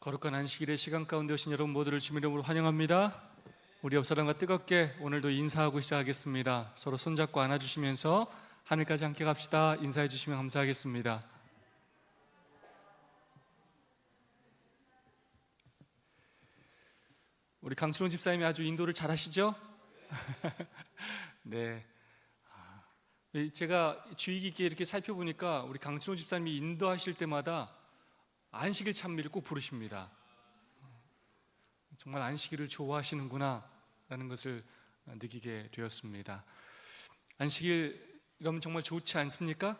거룩한 안식일의 시간 가운데 오신 여러분 모두를 주님의 이름으로 환영합니다. 우리 옆 사람과 뜨겁게 오늘도 인사하고 시작하겠습니다. 서로 손잡고 안아주시면서 하늘까지 함께 갑시다. 인사해 주시면 감사하겠습니다. 우리 강춘호 집사님이 아주 인도를 잘 하시죠? 네. 제가 주의 깊게 이렇게 살펴보니까 우리 강춘호 집사님이 인도하실 때마다 안식일 찬미를 꼭 부르십니다. 정말 안식일을 좋아하시는구나 라는 것을 느끼게 되었습니다. 안식일 이러면 정말 좋지 않습니까?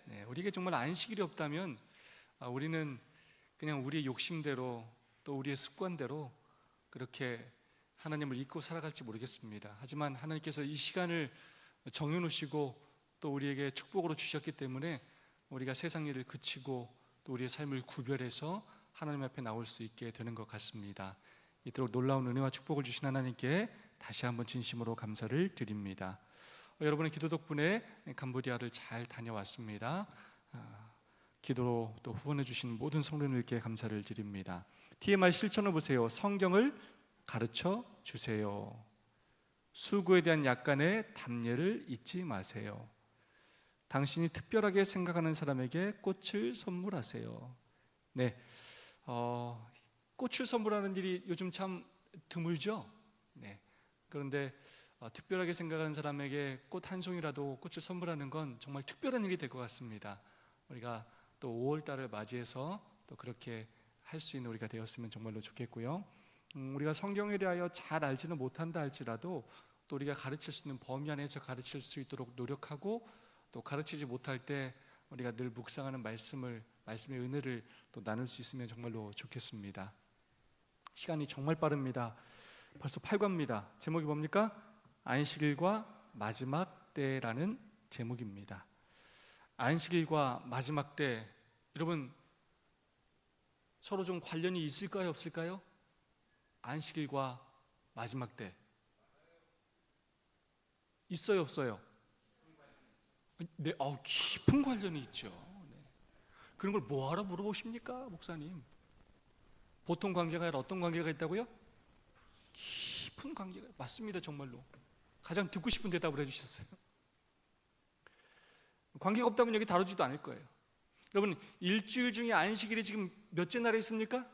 네, 우리에게 정말 안식일이 없다면 우리는 그냥 우리의 욕심대로 또 우리의 습관대로 그렇게 하나님을 잊고 살아갈지 모르겠습니다. 하지만 하나님께서 이 시간을 정해놓으시고 또 우리에게 축복으로 주셨기 때문에 우리가 세상 일을 그치고 또 우리의 삶을 구별해서 하나님 앞에 나올 수 있게 되는 것 같습니다. 이토록 놀라운 은혜와 축복을 주신 하나님께 다시 한번 진심으로 감사를 드립니다. 여러분의 기도 덕분에 캄보디아를 잘 다녀왔습니다. 기도로 또 후원해 주신 모든 성도님들께 감사를 드립니다. TMI 실천을 보세요. 성경을 가르쳐 주세요. 수고에 대한 약간의 담례를 잊지 마세요. 당신이 특별하게 생각하는 사람에게 꽃을 선물하세요. 네, 꽃을 선물하는 일이 요즘 참 드물죠? 네. 그런데 특별하게 생각하는 사람에게 꽃 한 송이라도 꽃을 선물하는 건 정말 특별한 일이 될 것 같습니다. 우리가 또 5월 달을 맞이해서 또 그렇게 할 수 있는 우리가 되었으면 정말로 좋겠고요. 우리가 성경에 대하여 잘 알지는 못한다 할지라도 또 우리가 가르칠 수 있는 범위 안에서 가르칠 수 있도록 노력하고 또 가르치지 못할 때 우리가 늘 묵상하는 말씀의 은혜를 또 나눌 수 있으면 정말로 좋겠습니다. 시간이 정말 빠릅니다. 벌써 8과입니다. 제목이 뭡니까? 안식일과 마지막 때라는 제목입니다. 안식일과 마지막 때, 여러분 서로 좀 관련이 있을까요, 없을까요? 안식일과 마지막 때 있어요, 없어요? 네, 깊은 관련이 있죠. 네. 그런 걸 뭐하러 물어보십니까, 목사님? 보통 관계가 아니라 어떤 관계가 있다고요? 깊은 관계가 맞습니다. 정말로 가장 듣고 싶은 대답을 해주셨어요. 관계가 없다면 여기 다루지도 않을 거예요. 여러분, 일주일 중에 안식일이 지금 몇째 날에 있습니까?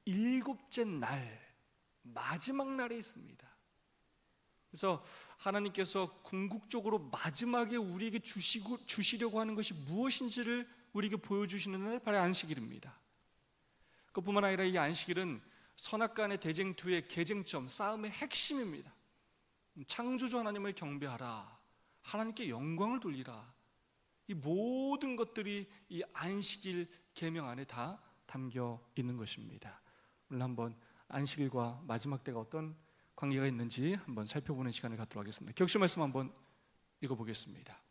7째 날, 마지막 날에 있습니다. 그래서 하나님께서 궁극적으로 마지막에 우리에게 주시려고 하는 것이 무엇인지를 우리에게 보여주시는 날, 바로 안식일입니다. 그뿐만 아니라 이 안식일은 선악간의 대쟁투의 계쟁점, 싸움의 핵심입니다. 창조주 하나님을 경배하라, 하나님께 영광을 돌리라, 이 모든 것들이 이 안식일 계명 안에 다 담겨 있는 것입니다. 오늘 한번 안식일과 마지막 때가 어떤 관계가 있는지 한번 살펴보는 시간을 갖도록 하겠습니다. 격시 말씀 한번 읽어보겠습니다.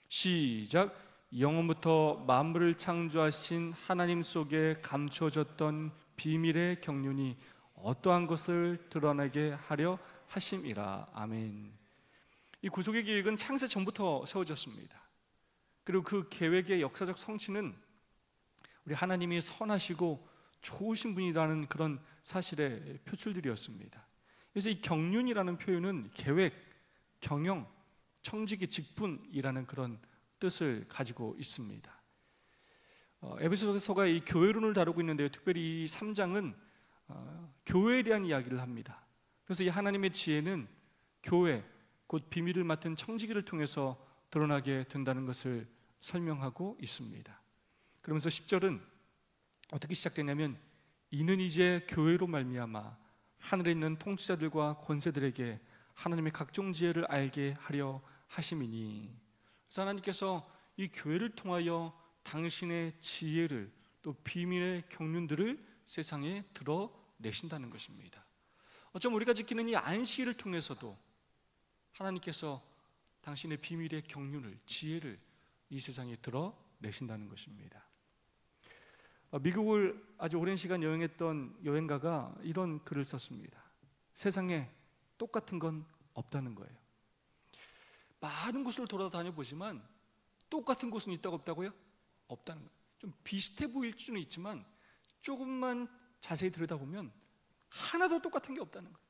시작. 영원부터 만물을 창조하신 하나님 속에 감춰졌던 비밀의 경륜이 어떠한 것을 드러나게 하려 하심이라. 아멘. 이 구속의 계획은 창세 전부터 세워졌습니다. 그리고 그 계획의 역사적 성취는 우리 하나님이 선하시고 좋으신 분이라는 그런 사실의 표출들이었습니다. 그래서 이 경륜이라는 표현은 계획, 경영, 청지기, 직분이라는 그런 뜻을 가지고 있습니다. 에베소서가 이 교회론을 다루고 있는데요, 특별히 이 3장은 교회에 대한 이야기를 합니다. 그래서 이 하나님의 지혜는 교회, 곧 비밀을 맡은 청지기를 통해서 드러나게 된다는 것을 설명하고 있습니다. 그러면서 10절은 어떻게 시작되냐면, 이는 이제 교회로 말미암아 하늘에 있는 통치자들과 권세들에게 하나님의 각종 지혜를 알게 하려 하심이니. 그래서 하나님께서 이 교회를 통하여 당신의 지혜를, 또 비밀의 경륜들을 세상에 드러내신다는 것입니다. 어쩜 우리가 지키는 이 안식일을 통해서도 하나님께서 당신의 비밀의 경륜을, 지혜를 이 세상에 드러내신다는 것입니다. 미국을 아주 오랜 시간 여행했던 여행가가 이런 글을 썼습니다. 세상에 똑같은 건 없다는 거예요. 많은 곳을 돌아다녀 보지만 똑같은 곳은 있다고 없다고요? 없다는 거예요. 좀 비슷해 보일 수는 있지만 조금만 자세히 들여다보면 하나도 똑같은 게 없다는 거예요.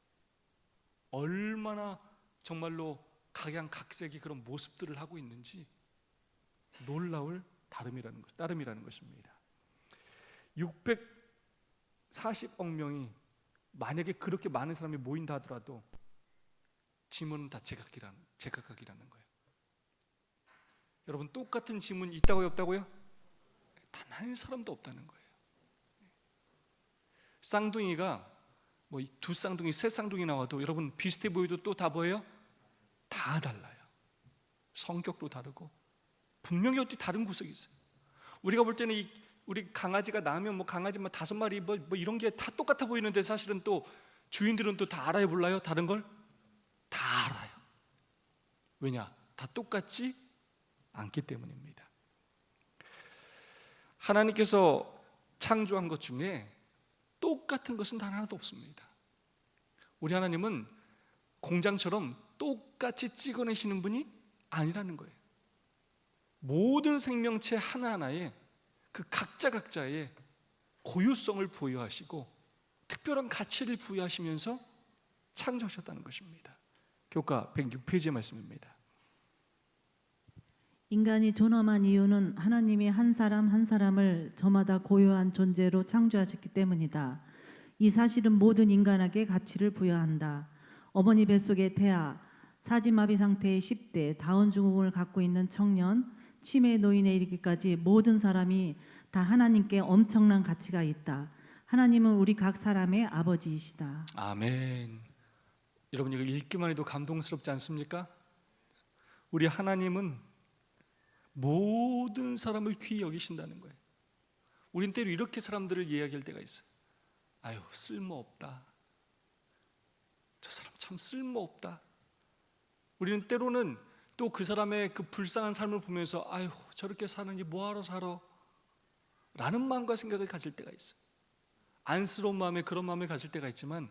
얼마나 정말로 각양각색의 그런 모습들을 하고 있는지 놀라울 따름이라는 것입니다. 640억 명이 만약에 그렇게 많은 사람이 모인다 하더라도 지문은 다 제각각이라는 거예요. 여러분, 똑같은 지문 있다고요, 없다고요? 단 한 사람도 없다는 거예요. 쌍둥이가 뭐 두 쌍둥이, 세 쌍둥이 나와도 여러분 비슷해 보여도 또 다 뭐예요? 다 달라요. 성격도 다르고 분명히 어디 다른 구석이 있어요. 우리가 볼 때는 우리 강아지가 나면 뭐 강아지 뭐 5마리 뭐 이런 게 다 똑같아 보이는데 사실은 또 주인들은 또 다 알아요, 몰라요? 다른 걸? 다 알아요. 왜냐? 다 똑같지 않기 때문입니다. 하나님께서 창조한 것 중에 똑같은 것은 단 하나도 없습니다. 우리 하나님은 공장처럼 똑같이 찍어내시는 분이 아니라는 거예요. 모든 생명체 하나하나에 그 각자의 고유성을 부여하시고 특별한 가치를 부여하시면서 창조하셨다는 것입니다. 교과 106페이지의 말씀입니다. 인간이 존엄한 이유는 하나님이 한 사람 한 사람을 저마다 고유한 존재로 창조하셨기 때문이다. 이 사실은 모든 인간에게 가치를 부여한다. 어머니 뱃속의 태아, 사지마비 상태의 10대, 다운 증후군을 갖고 있는 청년, 치매 노인에 이르기까지 모든 사람이 다 하나님께 엄청난 가치가 있다. 하나님은 우리 각 사람의 아버지이시다. 아멘. 여러분, 이거 읽기만 해도 감동스럽지 않습니까? 우리 하나님은 모든 사람을 귀히 여기신다는 거예요. 우린 때로 이렇게 사람들을 이야기할 때가 있어요. 아유, 쓸모없다. 저 사람 참 쓸모없다. 우리는 때로는 또 그 사람의 그 불쌍한 삶을 보면서 아유, 저렇게 사느니 뭐하러 살아? 라는 마음과 생각을 가질 때가 있어요. 안쓰러운 마음에 그런 마음을 가질 때가 있지만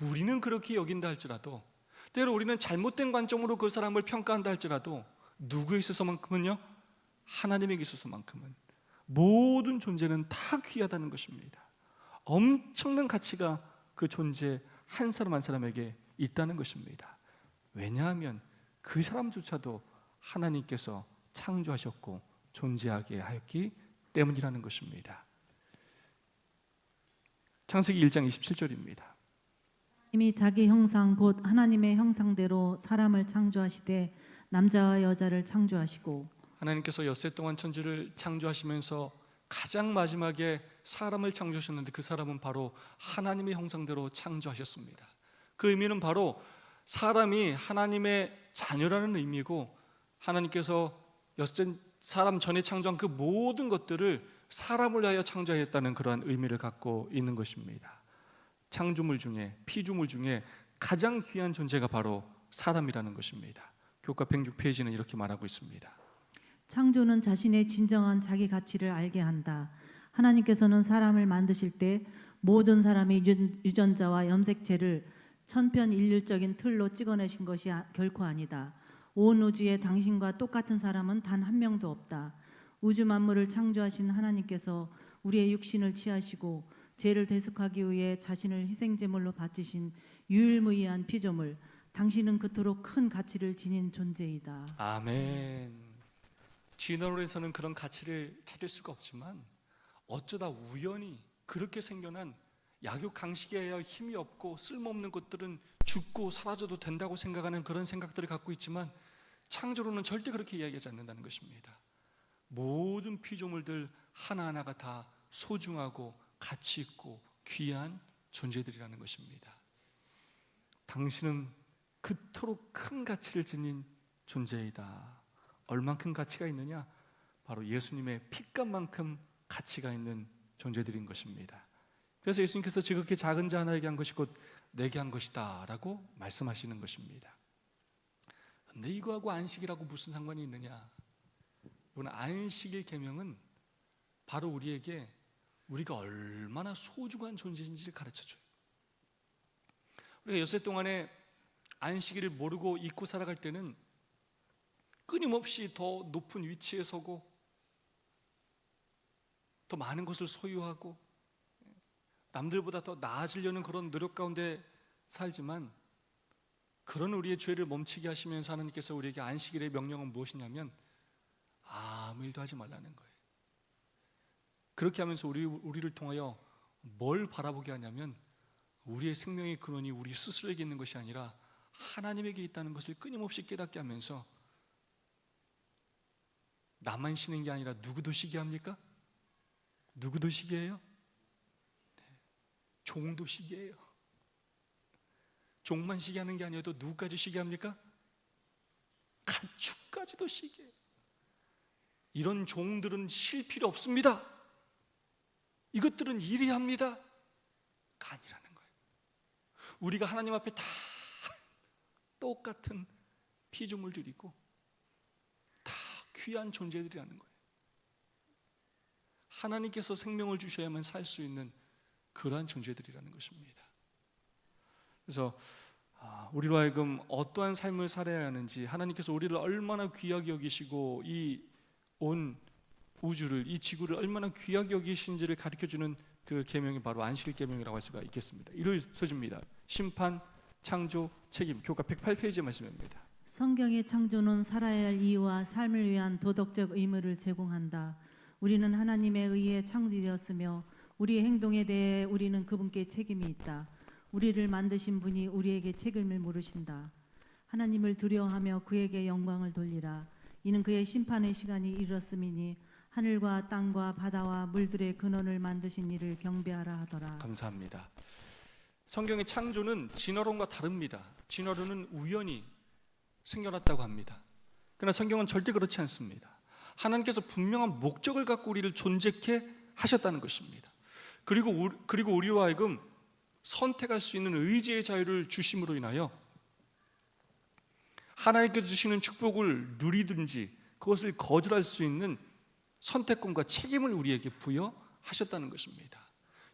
우리는 그렇게 여긴다 할지라도 때로 우리는 잘못된 관점으로 그 사람을 평가한다 할지라도 누구에 있어서만큼은요? 하나님에게 있어서만큼은 모든 존재는 다 귀하다는 것입니다. 엄청난 가치가 그 존재 한 사람 한 사람에게 있다는 것입니다. 왜냐하면 그 사람조차도 하나님께서 창조하셨고 존재하게 하였기 때문이라는 것입니다. 창세기 1장 27절입니다. 이미 자기 형상 곧 하나님의 형상대로 사람을 창조하시되 남자와 여자를 창조하시고 하나님께서 엿새 동안 천지를 창조하시면서 가장 마지막에 사람을 창조하셨는데 그 사람은 바로 하나님의 형상대로 창조하셨습니다. 그 의미는 바로 사람이 하나님의 자녀라는 의미고 하나님께서 엿새 사람 전에 창조한 그 모든 것들을 사람을 위하여 창조하였다는 그러한 의미를 갖고 있는 것입니다. 창조물 중에 피조물 중에 가장 귀한 존재가 바로 사람이라는 것입니다. 교과 106페이지는 이렇게 말하고 있습니다. 창조는 자신의 진정한 자기 가치를 알게 한다. 하나님께서는 사람을 만드실 때 모든 사람이 유전자와 염색체를 천편일률적인 틀로 찍어내신 것이 결코 아니다. 온 우주에 당신과 똑같은 사람은 단 한 명도 없다. 우주 만물을 창조하신 하나님께서 우리의 육신을 취하시고 죄를 대속하기 위해 자신을 희생제물로 바치신 유일무이한 피조물, 당신은 그토록 큰 가치를 지닌 존재이다. 아멘. 진화론에서는 그런 가치를 찾을 수가 없지만 어쩌다 우연히 그렇게 생겨난 약육강식에 힘이 없고 쓸모없는 것들은 죽고 사라져도 된다고 생각하는 그런 생각들을 갖고 있지만 창조론은 절대 그렇게 이야기하지 않는다는 것입니다. 모든 피조물들 하나하나가 다 소중하고 가치 있고 귀한 존재들이라는 것입니다. 당신은 그토록 큰 가치를 지닌 존재이다. 얼만큼 가치가 있느냐? 바로 예수님의 핏값만큼 가치가 있는 존재들인 것입니다. 그래서 예수님께서 지극히 작은 자 하나에게 한 것이 곧 내게 한 것이다 라고 말씀하시는 것입니다. 근데 이거하고 안식이라고 무슨 상관이 있느냐? 이건 안식일 계명은 바로 우리에게 우리가 얼마나 소중한 존재인지를 가르쳐줘요. 우리가 엿새 동안에 안식일을 모르고 잊고 살아갈 때는 끊임없이 더 높은 위치에 서고 더 많은 것을 소유하고 남들보다 더 나아지려는 그런 노력 가운데 살지만 그런 우리의 죄를 멈추게 하시면서 하나님께서 우리에게 안식일의 명령은 무엇이냐면 아무 일도 하지 말라는 거예요. 그렇게 하면서 우리를 통하여 뭘 바라보게 하냐면 우리의 생명의 근원이 우리 스스로에게 있는 것이 아니라 하나님에게 있다는 것을 끊임없이 깨닫게 하면서 나만 쉬는 게 아니라 누구도 쉬게 합니까? 누구도 쉬게 해요? 네. 종도 쉬게 해요. 종만 쉬게 하는 게 아니어도 누구까지 쉬게 합니까? 가축까지도 쉬게 해요. 이런 종들은 쉴 필요 없습니다. 이것들은 일이 합니다. 아니라는 거예요. 우리가 하나님 앞에 다 똑같은 피조물 들이고 다 귀한 존재들이라는 거예요. 하나님께서 생명을 주셔야만 살 수 있는 그러한 존재들이라는 것입니다. 그래서 우리로 하여금 어떠한 삶을 살아야 하는지, 하나님께서 우리를 얼마나 귀하게 여기시고 이 온 우주를, 이 지구를 얼마나 귀하게 여기신지를 가르쳐주는 그 계명이 바로 안식일 계명이라고 할 수가 있겠습니다. 이루어집니다. 심판, 창조, 책임. 교과 108페이지의 말씀입니다. 성경의 창조는 살아야 할 이유와 삶을 위한 도덕적 의무를 제공한다. 우리는 하나님에 의해 창조되었으며 우리의 행동에 대해 우리는 그분께 책임이 있다. 우리를 만드신 분이 우리에게 책임을 물으신다. 하나님을 두려워하며 그에게 영광을 돌리라. 이는 그의 심판의 시간이 이르렀음이니 하늘과 땅과 바다와 물들의 근원을 만드신 이를 경배하라 하더라. 감사합니다. 성경의 창조는 진화론과 다릅니다. 진화론은 우연히 생겨났다고 합니다. 그러나 성경은 절대 그렇지 않습니다. 하나님께서 분명한 목적을 갖고 우리를 존재케 하셨다는 것입니다. 그리고 우리로 하여금 선택할 수 있는 의지의 자유를 주심으로 인하여 하나님께서 주시는 축복을 누리든지 그것을 거절할 수 있는 선택권과 책임을 우리에게 부여하셨다는 것입니다.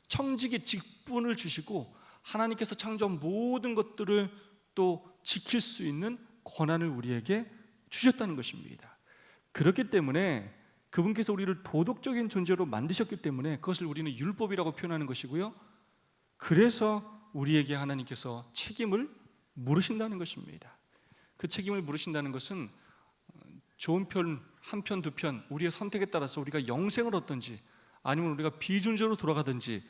청지기 직분을 주시고 하나님께서 창조한 모든 것들을 또 지킬 수 있는 권한을 우리에게 주셨다는 것입니다. 그렇기 때문에 그분께서 우리를 도덕적인 존재로 만드셨기 때문에 그것을 우리는 율법이라고 표현하는 것이고요, 그래서 우리에게 하나님께서 책임을 물으신다는 것입니다. 그 책임을 물으신다는 것은 좋은 편, 한 편, 두 편, 우리의 선택에 따라서 우리가 영생을 얻든지 아니면 우리가 비존재로 돌아가든지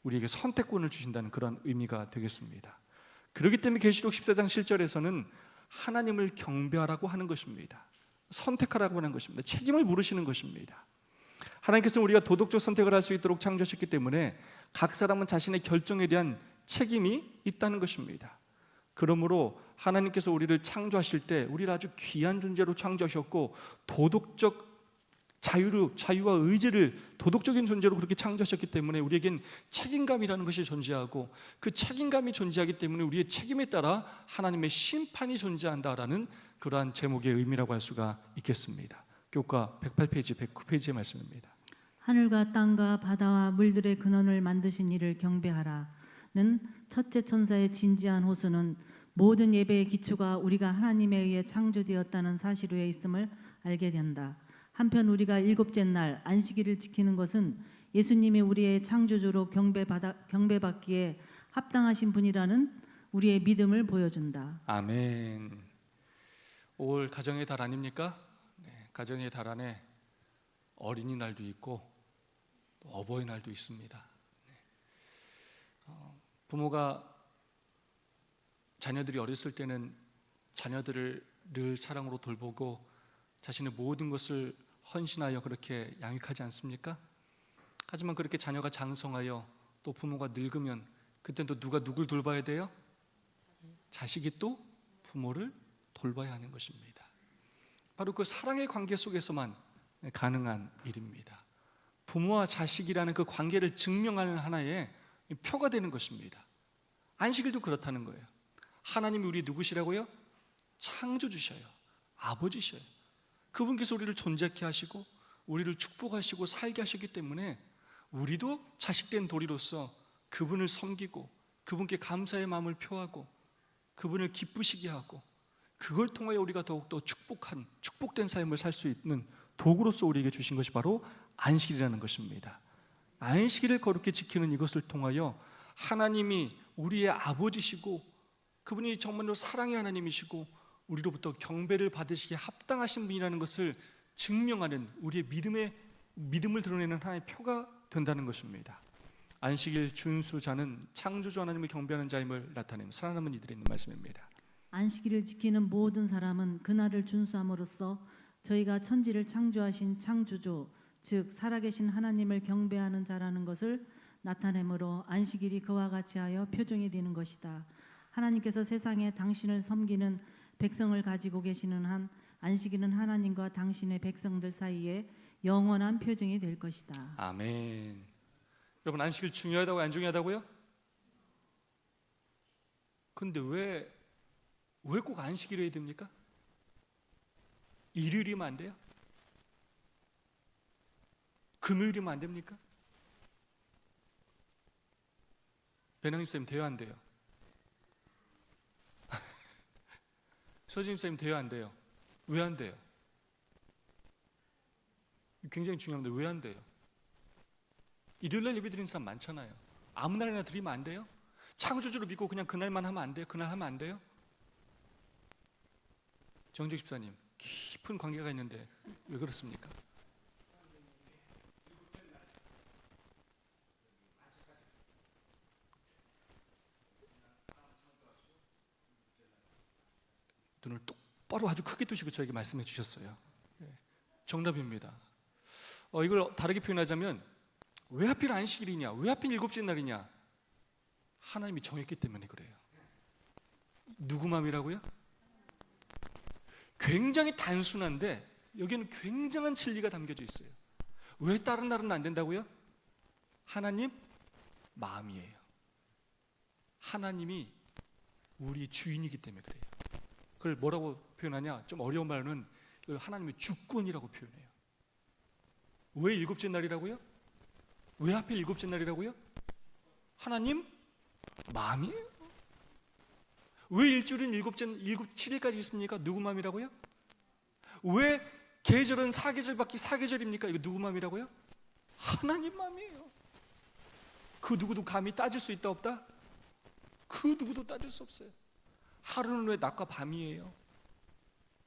우리에게 선택권을 주신다는 그런 의미가 되겠습니다. 그렇기 때문에 계시록 14장 7절에서는 하나님을 경배하라고 하는 것입니다. 선택하라고 하는 것입니다. 책임을 물으시는 것입니다. 하나님께서는 우리가 도덕적 선택을 할 수 있도록 창조하셨기 때문에 각 사람은 자신의 결정에 대한 책임이 있다는 것입니다. 그러므로 하나님께서 우리를 창조하실 때 우리를 아주 귀한 존재로 창조하셨고 도덕적 자유와 의지를 도덕적인 존재로 그렇게 창조하셨기 때문에 우리에겐 책임감이라는 것이 존재하고 그 책임감이 존재하기 때문에 우리의 책임에 따라 하나님의 심판이 존재한다라는 그러한 제목의 의미라고 할 수가 있겠습니다. 교과 108페이지, 109페이지의 말씀입니다. 하늘과 땅과 바다와 물들의 근원을 만드신 이를 경배하라는 첫째 천사의 진지한 호소는 모든 예배의 기초가 우리가 하나님에 의해 창조되었다는 사실 위에 있음을 알게 된다. 한편 우리가 일곱째 날 안식일을 지키는 것은 예수님이 우리의 창조주로 경배받기에 합당하신 분이라는 우리의 믿음을 보여준다. 아멘. 5월 가정의 달 아닙니까? 네, 가정의 달 안에 어린이날도 있고 또 어버이날도 있습니다. 네. 부모가 자녀들이 어렸을 때는 자녀들을 늘 사랑으로 돌보고 자신의 모든 것을 헌신하여 그렇게 양육하지 않습니까? 하지만 그렇게 자녀가 장성하여 또 부모가 늙으면 그때는 또 누가 누굴 돌봐야 돼요? 자식이 또 부모를 돌봐야 하는 것입니다. 바로 그 사랑의 관계 속에서만 가능한 일입니다. 부모와 자식이라는 그 관계를 증명하는 하나의 표가 되는 것입니다. 안식일도 그렇다는 거예요. 하나님이 우리 누구시라고요? 창조주셔요. 아버지셔요. 그분께서 우리를 존재케 하시고 우리를 축복하시고 살게 하셨기 때문에 우리도 자식된 도리로서 그분을 섬기고 그분께 감사의 마음을 표하고 그분을 기쁘시게 하고 그걸 통하여 우리가 더욱더 축복된 삶을 살 수 있는 도구로서 우리에게 주신 것이 바로 안식이라는 것입니다. 안식일을 거룩히 지키는 이것을 통하여 하나님이 우리의 아버지시고 그분이 정말로 사랑의 하나님이시고 우리로부터 경배를 받으시기에 합당하신 분이라는 것을 증명하는 우리의 믿음을 드러내는 하나의 표가 된다는 것입니다. 안식일 준수자는 창조주 하나님을 경배하는 자임을 나타내는 살아남은 이들이 있는 말씀입니다. 안식일을 지키는 모든 사람은 그날을 준수함으로써 저희가 천지를 창조하신 창조주, 즉 살아계신 하나님을 경배하는 자라는 것을 나타내므로 안식일이 그와 같이 하여 표종이 되는 것이다. 하나님께서 세상에 당신을 섬기는 백성을 가지고 계시는 한 안식일은 하나님과 당신의 백성들 사이에 영원한 표징이 될 것이다. 아멘. 여러분, 안식일 중요하다고 안 중요하다고요? 근데 왜 꼭 안식일을 해야 됩니까? 일요일이면 안 돼요? 금요일이면 안 됩니까? 배낭님 쌤 돼요, 안 돼요? 서진 쌤 돼요, 안 돼요? 왜 안 돼요? 굉장히 중요한데 왜 안 돼요? 일요일날 예배 드리는 사람 많잖아요. 아무 날이나 드리면 안 돼요? 창조주를 믿고 그냥 그날만 하면 안 돼요? 그날 하면 안 돼요? 정직 집사님, 깊은 관계가 있는데 왜 그렇습니까? 눈을 똑바로 아주 크게 뜨시고 저에게 말씀해 주셨어요. 정답입니다. 이걸 다르게 표현하자면 왜 하필 안식일이냐? 왜 하필 일곱째 날이냐? 하나님이 정했기 때문에 그래요. 누구 마음이라고요? 굉장히 단순한데 여기는 굉장한 진리가 담겨져 있어요. 왜 다른 날은 안 된다고요? 하나님 마음이에요. 하나님이 우리 주인이기 때문에 그래요. 그걸 뭐라고 표현하냐? 좀 어려운 말로는 하나님의 주권이라고 표현해요. 왜 일곱째 날이라고요? 왜 하필 일곱째 날이라고요? 하나님 마음이에요. 왜 일주일은 7일까지 있습니까? 누구 마음이라고요? 왜 계절은 사계절입니까? 이거 누구 마음이라고요? 하나님 마음이에요. 그 누구도 감히 따질 수 있다 없다? 그 누구도 따질 수 없어요. 하루는 왜 낮과 밤이에요?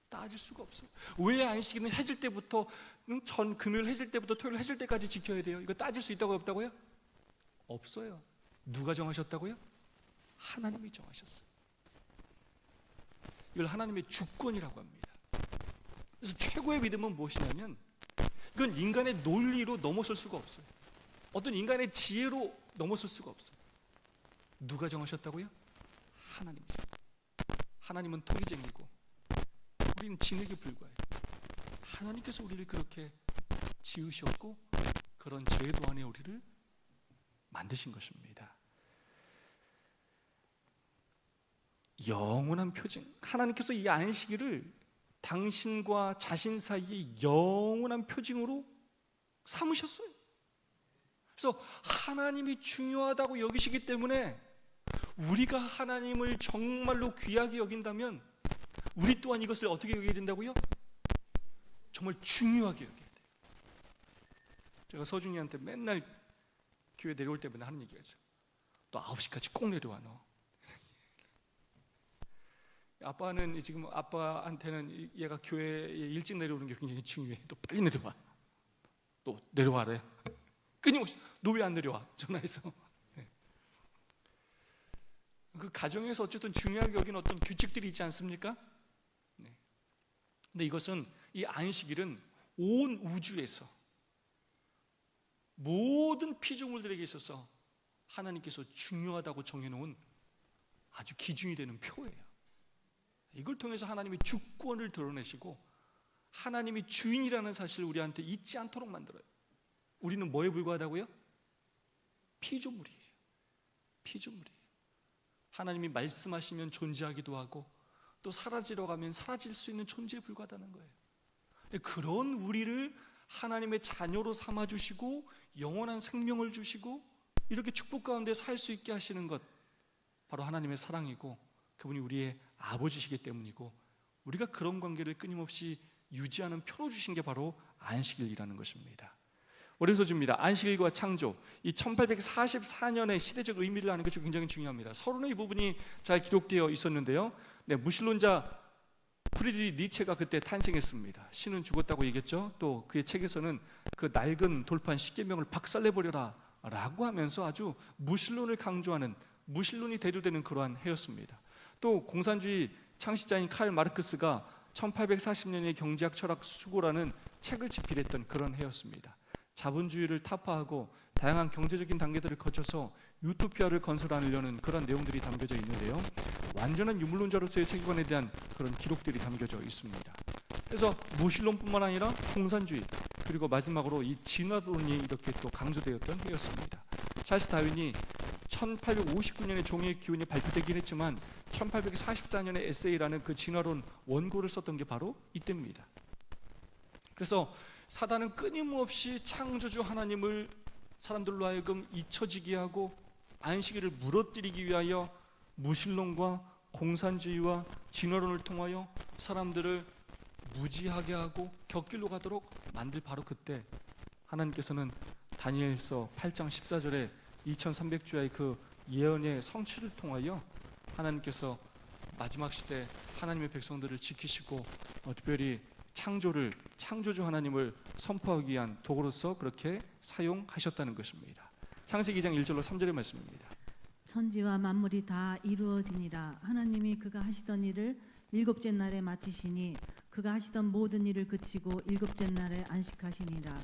따질 수가 없어요. 왜 안식일은 해질 때부터 금요일 해질 때부터 토요일 해질 때까지 지켜야 돼요? 이거 따질 수 있다고 없다고요? 없어요. 누가 정하셨다고요? 하나님이 정하셨어요. 이걸 하나님의 주권이라고 합니다. 그래서 최고의 믿음은 무엇이냐면 이건 인간의 논리로 넘어설 수가 없어요. 어떤 인간의 지혜로 넘어설 수가 없어요. 누가 정하셨다고요? 하나님이죠. 하나님은 토기쟁이고 우리는 진에게 불과해요. 하나님께서 우리를 그렇게 지으셨고 그런 제도 안에 우리를 만드신 것입니다. 영원한 표징. 하나님께서 이 안식일을 당신과 자신 사이에 영원한 표징으로 삼으셨어요. 그래서 하나님이 중요하다고 여기시기 때문에 우리가 하나님을 정말로 귀하게 여긴다면 우리 또한 이것을 어떻게 여겨야 된다고요? 정말 중요하게 여겨야 돼요. 제가 서준이한테 맨날 교회 내려올 때마다 하는 얘기가 있어요. 너 9시까지 꼭 내려와 너. 아빠는 지금 아빠한테는 얘가 교회에 일찍 내려오는 게 굉장히 중요해. 너 빨리 내려와. 너 내려와래. 끊임없이 너 왜 안 내려와? 전화해서. 그 가정에서 어쨌든 중요하게 여기는 어떤 규칙들이 있지 않습니까? 근데 이것은 이 안식일은 온 우주에서 모든 피조물들에게 있어서 하나님께서 중요하다고 정해놓은 아주 기준이 되는 표예요. 이걸 통해서 하나님의 주권을 드러내시고 하나님이 주인이라는 사실을 우리한테 잊지 않도록 만들어요. 우리는 뭐에 불과하다고요? 피조물이에요. 피조물이에요. 하나님이 말씀하시면 존재하기도 하고 또 사라지러 가면 사라질 수 있는 존재에 불과하다는 거예요. 그런 우리를 하나님의 자녀로 삼아주시고 영원한 생명을 주시고 이렇게 축복 가운데 살 수 있게 하시는 것, 바로 하나님의 사랑이고 그분이 우리의 아버지시기 때문이고 우리가 그런 관계를 끊임없이 유지하는 표로 주신 게 바로 안식일이라는 것입니다. 오른소주입니다. 안식일과 창조, 이 1844년의 시대적 의미를 아는 것이 굉장히 중요합니다. 서론의 부분이 잘 기록되어 있었는데요. 무신론자 프리드리히 니체가 그때 탄생했습니다. 신은 죽었다고 얘기했죠. 또 그의 책에서는 그 낡은 돌판 십계명을 박살내버려라 라고 하면서 아주 무신론을 강조하는, 무신론이 대두되는 그러한 해였습니다. 또 공산주의 창시자인 칼 마르크스가 1840년의 경제학 철학 수고라는 책을 집필했던 그런 해였습니다. 자본주의를 타파하고 다양한 경제적인 단계들을 거쳐서 유토피아를 건설하려는 그런 내용들이 담겨져 있는데요. 완전한 유물론자로서의 세계관에 대한 그런 기록들이 담겨져 있습니다. 그래서 무신론뿐만 아니라 공산주의, 그리고 마지막으로 이 진화론이 이렇게 또 강조되었던 해였습니다. 찰스 다윈이 1859년에 종의 기운이 발표되긴 했지만 1844년에 에세이라는 그 진화론 원고를 썼던 게 바로 이때입니다. 그래서 사단은 끊임없이 창조주 하나님을 사람들로 하여금 잊혀지게 하고 안식일을 무너뜨리기 위하여 무신론과 공산주의와 진화론을 통하여 사람들을 무지하게 하고 격길로 가도록 만들 바로 그때 하나님께서는 다니엘서 8장 14절에 2300주야의 그 예언의 성취를 통하여 하나님께서 마지막 시대 하나님의 백성들을 지키시고 특별히 창조주 하나님을 선포하기 위한 도구로서 그렇게 사용하셨다는 것입니다. 창세기 2장 1절로 3절의 말씀입니다. 천지와 만물이 다 이루어지니라. 하나님이 그가 하시던 일을 일곱째 날에 마치시니 그가 하시던 모든 일을 그치고 일곱째 날에 안식하시니라.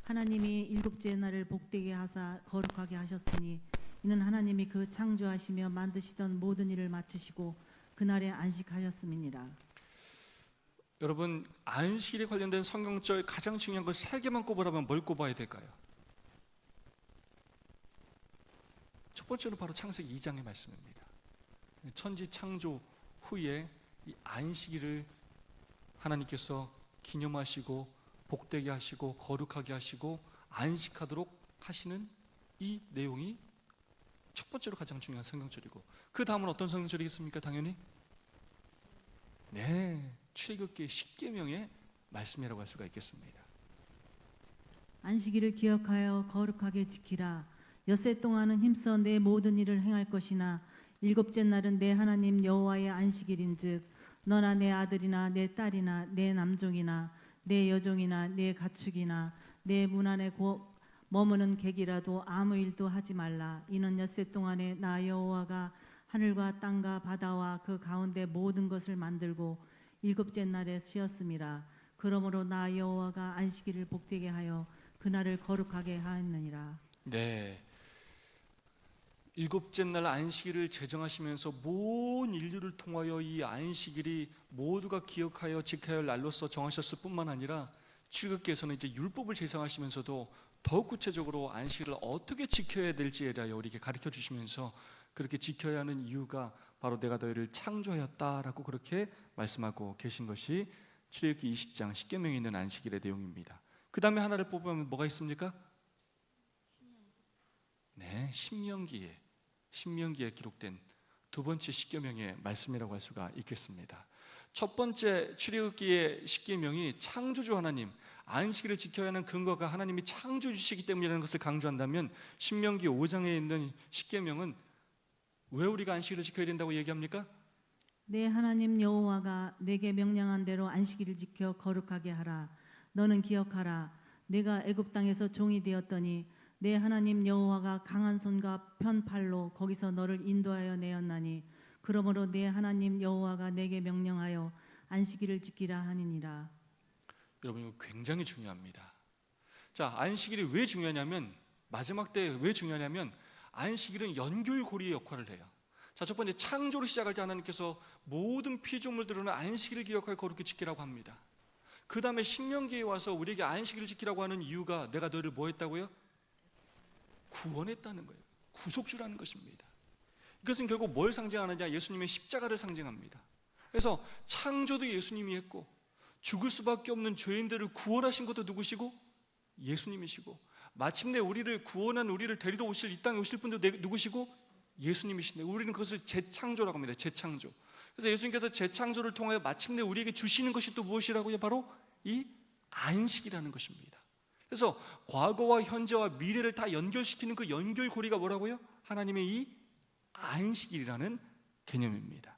하나님이 일곱째 날을 복되게 하사 거룩하게 하셨으니 이는 하나님이 그 창조하시며 만드시던 모든 일을 마치시고 그날에 안식하셨음이니라. 여러분, 안식일에 관련된 성경절 가장 중요한 걸 세 개만 꼽으라면 뭘 꼽아야 될까요? 첫 번째로 바로 창세기 2장의 말씀입니다. 천지 창조 후에 이 안식일을 하나님께서 기념하시고 복되게 하시고 거룩하게 하시고 안식하도록 하시는 이 내용이 첫 번째로 가장 중요한 성경절이고, 그 다음은 어떤 성경절이겠습니까? 당연히 출애굽기 10계명의 말씀이라고 할 수가 있겠습니다. 안식일을 기억하여 거룩하게 지키라. 엿새 동안은 힘써 내 모든 일을 행할 것이나 일곱째 날은 내 하나님 여호와의 안식일인즉 너나 내 아들이나 내 딸이나 내 남종이나 내 여종이나 내 가축이나 내 문 안에 머무는 객이라도 아무 일도 하지 말라. 이는 엿새 동안에 나 여호와가 하늘과 땅과 바다와 그 가운데 모든 것을 만들고 일곱째 날에 쉬었음이라. 그러므로 나 여호와가 안식일을 복되게 하여 그날을 거룩하게 하였느니라. 네, 일곱째 날 안식일을 제정하시면서 모든 인류를 통하여 이 안식일이 모두가 기억하여 지켜야 할 날로서 정하셨을 뿐만 아니라 출애굽기에서는 이제 율법을 제정하시면서도 더욱 구체적으로 안식일을 어떻게 지켜야 될지에 대하여 우리에게 가르쳐 주시면서 그렇게 지켜야 하는 이유가 바로 내가 너희를 창조하였다라고 그렇게 말씀하고 계신 것이 출애굽기 20장 10계명에 있는 안식일의 내용입니다. 그 다음에 하나를 뽑으면 뭐가 있습니까? 신명기에 기록된 두 번째 십계명의 말씀이라고 할 수가 있겠습니다. 첫 번째 출애굽기의 십계명이 창조주 하나님, 안식일을 지켜야 하는 근거가 하나님이 창조주시기 때문이라는 것을 강조한다면, 신명기 5장에 있는 십계명은 왜 우리가 안식일을 지켜야 된다고 얘기합니까? 내 하나님 여호와가 내게 명령한 대로 안식일을 지켜 거룩하게 하라. 너는 기억하라. 내가 애굽 땅에서 종이 되었더니 내 하나님 여호와가 강한 손과 편팔로 거기서 너를 인도하여 내었나니 그러므로 내 하나님 여호와가 내게 명령하여 안식일을 지키라 하니니라. 여러분, 이거 굉장히 중요합니다. 자, 안식일이 왜 중요하냐면, 마지막 때 왜 중요하냐면 안식일은 연결고리의 역할을 해요. 자, 첫 번째, 창조를 시작할 때 하나님께서 모든 피조물들은 안식일을 기억하여 거룩히 지키라고 합니다. 그 다음에 신명기에 와서 우리에게 안식일을 지키라고 하는 이유가 내가 너를 뭐 했다고요? 구원했다는 거예요. 구속주라는 것입니다. 이것은 결국 뭘 상징하느냐? 예수님의 십자가를 상징합니다. 그래서 창조도 예수님이 했고 죽을 수밖에 없는 죄인들을 구원하신 것도 누구시고? 예수님이시고, 마침내 우리를 구원한 우리를 데리러 오실 이 땅에 오실 분도 누구시고? 예수님이신데, 우리는 그것을 재창조라고 합니다. 재창조. 그래서 예수님께서 재창조를 통하여 마침내 우리에게 주시는 것이 또 무엇이라고요? 바로 이 안식이라는 것입니다. 그래서 과거와 현재와 미래를 다 연결시키는 그 연결고리가 뭐라고요? 하나님의 이 안식일이라는 개념입니다.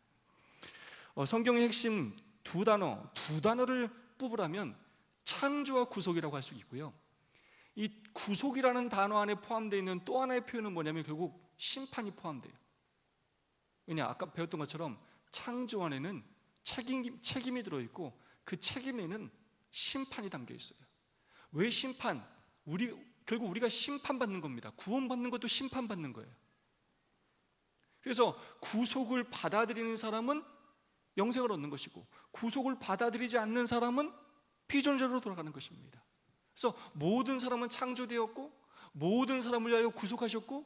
성경의 핵심 두 단어를 뽑으라면 창조와 구속이라고 할 수 있고요. 이 구속이라는 단어 안에 포함되어 있는 또 하나의 표현은 뭐냐면 결국 심판이 포함돼요. 왜냐, 아까 배웠던 것처럼 창조 안에는 책임이 들어있고 그 책임에는 심판이 담겨 있어요. 왜 심판? 결국 우리가 심판받는 겁니다. 구원받는 것도 심판받는 거예요. 그래서 구속을 받아들이는 사람은 영생을 얻는 것이고, 구속을 받아들이지 않는 사람은 피존재로 돌아가는 것입니다. 그래서 모든 사람은 창조되었고, 모든 사람을 위하여 구속하셨고,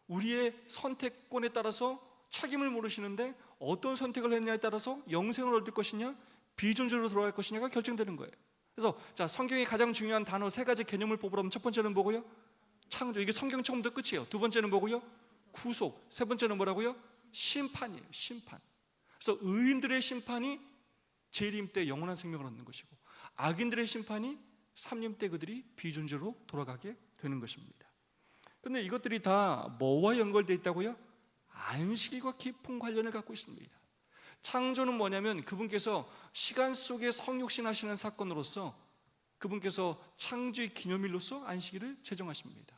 우리의 선택권에 따라서 책임을 물으시는데 어떤 선택을 했냐에 따라서 영생을 얻을 것이냐, 비존재로 돌아갈 것이냐가 결정되는 거예요. 그래서 자, 성경의 가장 중요한 단어 세 가지 개념을 뽑으라면 첫 번째는 뭐고요? 창조. 이게 성경 처음부터 끝이에요. 두 번째는 뭐고요? 구속. 세 번째는 뭐라고요? 심판이에요. 심판. 그래서 의인들의 심판이 재림 때 영원한 생명을 얻는 것이고, 악인들의 심판이 삼림 때 그들이 비존재로 돌아가게 되는 것입니다. 그런데 이것들이 다 뭐와 연결되어 있다고요? 안식일과 깊은 관련을 갖고 있습니다. 창조는 뭐냐면 그분께서 시간 속에 성육신 하시는 사건으로서 그분께서 창조의 기념일로서 안식일을 제정하십니다.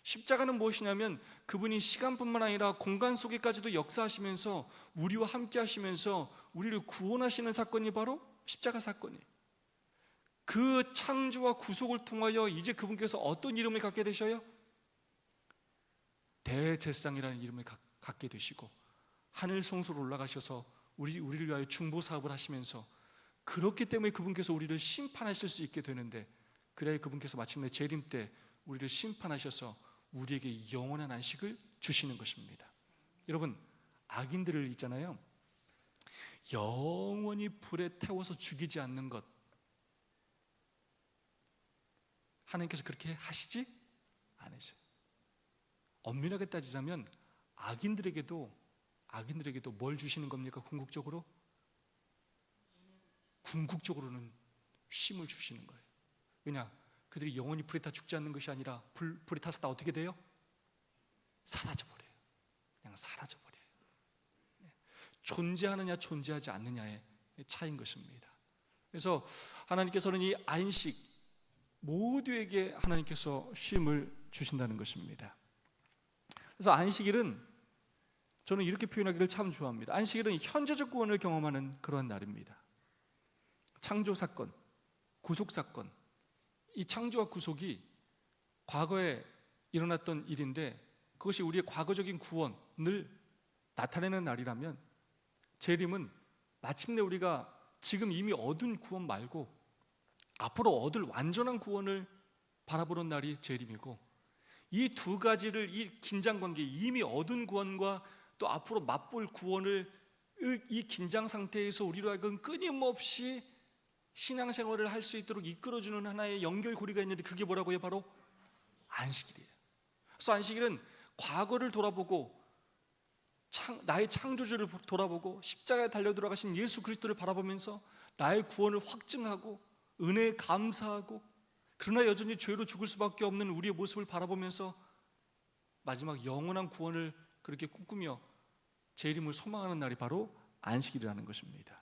십자가는 무엇이냐면 그분이 시간뿐만 아니라 공간 속에까지도 역사하시면서 우리와 함께 하시면서 우리를 구원하시는 사건이 바로 십자가 사건이에요. 그 창조와 구속을 통하여 이제 그분께서 어떤 이름을 갖게 되셔요? 대제사장이라는 이름을 갖게 되시고, 하늘 성소로 올라가셔서 우리를 위하여 중보 사업을 하시면서, 그렇기 때문에 그분께서 우리를 심판하실 수 있게 되는데, 그래야 그분께서 마침내 재림 때 우리를 심판하셔서 우리에게 영원한 안식을 주시는 것입니다. 여러분, 악인들을 있잖아요, 영원히 불에 태워서 죽이지 않는 것, 하나님께서 그렇게 하시지 않으셔요. 엄밀하게 따지자면 악인들에게도 뭘 주시는 겁니까? 궁극적으로는 쉼을 주시는 거예요. 왜냐? 그들이 영원히 불에 타 죽지 않는 것이 아니라 불에 타서 다 어떻게 돼요? 사라져버려요. 그냥 사라져버려요. 존재하느냐 존재하지 않느냐의 차이인 것입니다. 그래서 하나님께서는 이 안식 모두에게 하나님께서 쉼을 주신다는 것입니다. 그래서 안식일은 저는 이렇게 표현하기를 참 좋아합니다. 안식일은 현재적 구원을 경험하는 그러한 날입니다. 창조 사건, 구속 사건, 이 창조와 구속이 과거에 일어났던 일인데 그것이 우리의 과거적인 구원을 나타내는 날이라면, 재림은 마침내 우리가 지금 이미 얻은 구원 말고 앞으로 얻을 완전한 구원을 바라보는 날이 재림이고, 이 두 가지를, 이 긴장관계, 이미 얻은 구원과 또 앞으로 맛볼 구원을 이 긴장 상태에서 우리로 하여금 끊임없이 신앙생활을 할 수 있도록 이끌어주는 하나의 연결고리가 있는데 그게 뭐라고요? 바로 안식일이에요. 그래서 안식일은 과거를 돌아보고 나의 창조주를 돌아보고 십자가에 달려 돌아가신 예수 그리스도를 바라보면서 나의 구원을 확증하고 은혜에 감사하고, 그러나 여전히 죄로 죽을 수밖에 없는 우리의 모습을 바라보면서 마지막 영원한 구원을 그렇게 꿈꾸며 재림을 소망하는 날이 바로 안식일이라는 것입니다.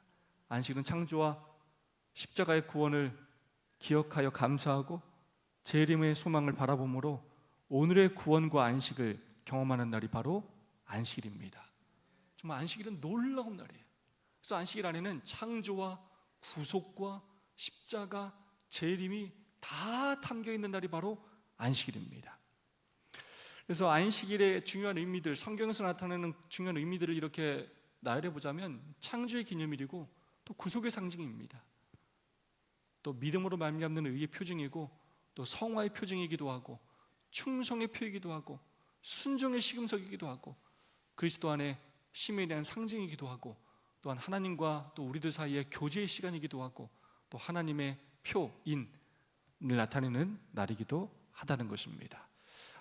안식일은 창조와 십자가의 구원을 기억하여 감사하고 재림의 소망을 바라보므로 오늘의 구원과 안식을 경험하는 날이 바로 안식일입니다. 정말 안식일은 놀라운 날이에요. 그래서 안식일 안에는 창조와 구속과 십자가, 재림이 다 담겨 있는 날이 바로 안식일입니다. 그래서 안식일의 중요한 의미들, 성경에서 나타나는 중요한 의미들을 이렇게 나열해 보자면 창조의 기념일이고 또 구속의 상징입니다. 또 믿음으로 말미암는 의의 표징이고 또 성화의 표징이기도 하고 충성의 표이기도 하고 순종의 시금석이기도 하고 그리스도 안에 쉼에 대한 상징이기도 하고 또한 하나님과 또 우리들 사이의 교제의 시간이기도 하고 또 하나님의 표인을 나타내는 날이기도 하다는 것입니다.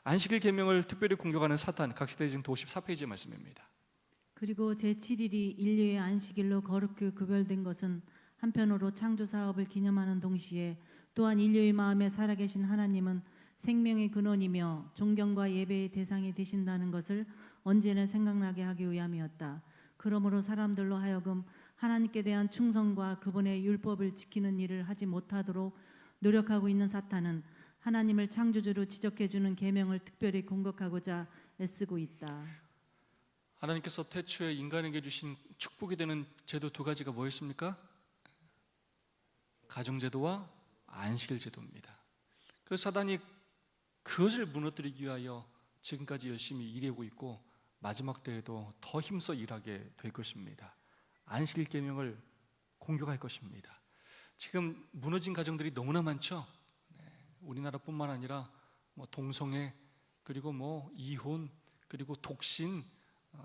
안식일 계명을 특별히 공격하는 사탄, 각시대 증도 54페이지의 말씀입니다. 그리고 제7일이 인류의 안식일로 거룩히 구별된 것은 한편으로 창조 사업을 기념하는 동시에 또한 인류의 마음에 살아계신 하나님은 생명의 근원이며 존경과 예배의 대상이 되신다는 것을 언제나 생각나게 하기 위함이었다. 그러므로 사람들로 하여금 하나님께 대한 충성과 그분의 율법을 지키는 일을 하지 못하도록 노력하고 있는 사탄은 하나님을 창조주로 지적해주는 계명을 특별히 공격하고자 애쓰고 있다. 하나님께서 태초에 인간에게 주신 축복이 되는 제도 두 가지가 뭐였습니까? 가정제도와 안식일 제도입니다. 그래서 사단이 그것을 무너뜨리기 위하여 지금까지 열심히 일하고 있고 마지막 때에도 더 힘써 일하게 될 것입니다. 안식일 계명을 공격할 것입니다. 지금 무너진 가정들이 너무나 많죠. 우리나라뿐만 아니라 동성애, 그리고 이혼, 그리고 독신,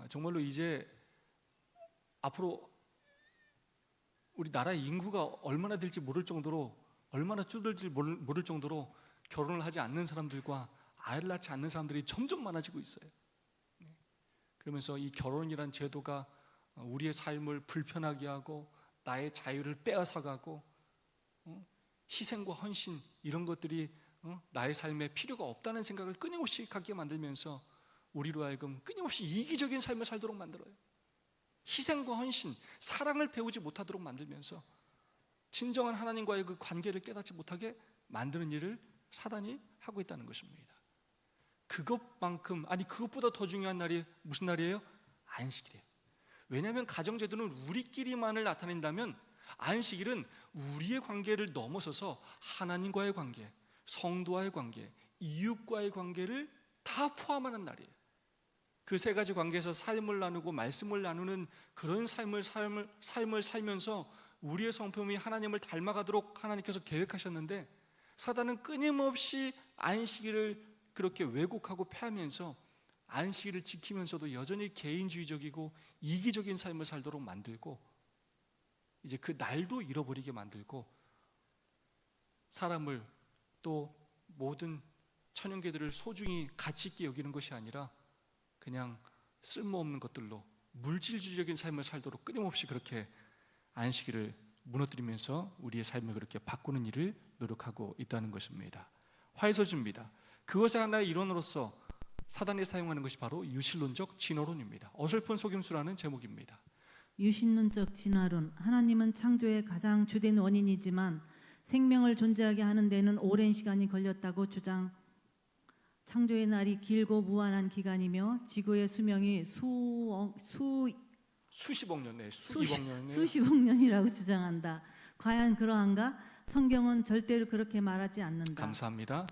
정말로 이제 앞으로 우리 나라의 인구가 얼마나 될지 모를 정도로, 얼마나 줄어들지 모를 정도로 결혼을 하지 않는 사람들과 아이를 낳지 않는 사람들이 점점 많아지고 있어요. 그러면서 이 결혼이란 제도가 우리의 삶을 불편하게 하고 나의 자유를 빼앗아가고 희생과 헌신 이런 것들이 나의 삶에 필요가 없다는 생각을 끊임없이 갖게 만들면서 우리로 하여금 끊임없이 이기적인 삶을 살도록 만들어요. 희생과 헌신, 사랑을 배우지 못하도록 만들면서 진정한 하나님과의 그 관계를 깨닫지 못하게 만드는 일을 사단이 하고 있다는 것입니다. 그것만큼, 아니 그것보다 더 중요한 날이 무슨 날이에요? 안식일이에요. 왜냐하면 가정제도는 우리끼리만을 나타낸다면 안식일은 우리의 관계를 넘어서서 하나님과의 관계, 성도와의 관계, 이웃과의 관계를 다 포함하는 날이에요. 그 세 가지 관계에서 삶을 나누고 말씀을 나누는 그런 삶을 살면서 우리의 성품이 하나님을 닮아가도록 하나님께서 계획하셨는데, 사단은 끊임없이 안식일을 그렇게 왜곡하고 폐하면서 안식일을 지키면서도 여전히 개인주의적이고 이기적인 삶을 살도록 만들고, 이제 그 날도 잃어버리게 만들고, 사람을 또 모든 천연계들을 소중히 가치 있게 여기는 것이 아니라 그냥 쓸모없는 것들로 물질주의적인 삶을 살도록 끊임없이 그렇게 안식일을 무너뜨리면서 우리의 삶을 그렇게 바꾸는 일을 노력하고 있다는 것입니다. 화해소지입니다. 그것의 하나의 일원으로서 사단이 사용하는 것이 바로 유실론적 진화론입니다. 어설픈 속임수라는 제목입니다. 유신론적 진화론. 하나님은 창조의 가장 주된 원인이지만 생명을 존재하게 하는 데는 오랜 시간이 걸렸다고 주장. 창조의 날이 길고 무한한 기간이며 지구의 수명이 수십억 년, 수십억 년이라고 주장한다. 과연 그러한가? 성경은 절대로 그렇게 말하지 않는다. 감사합니다.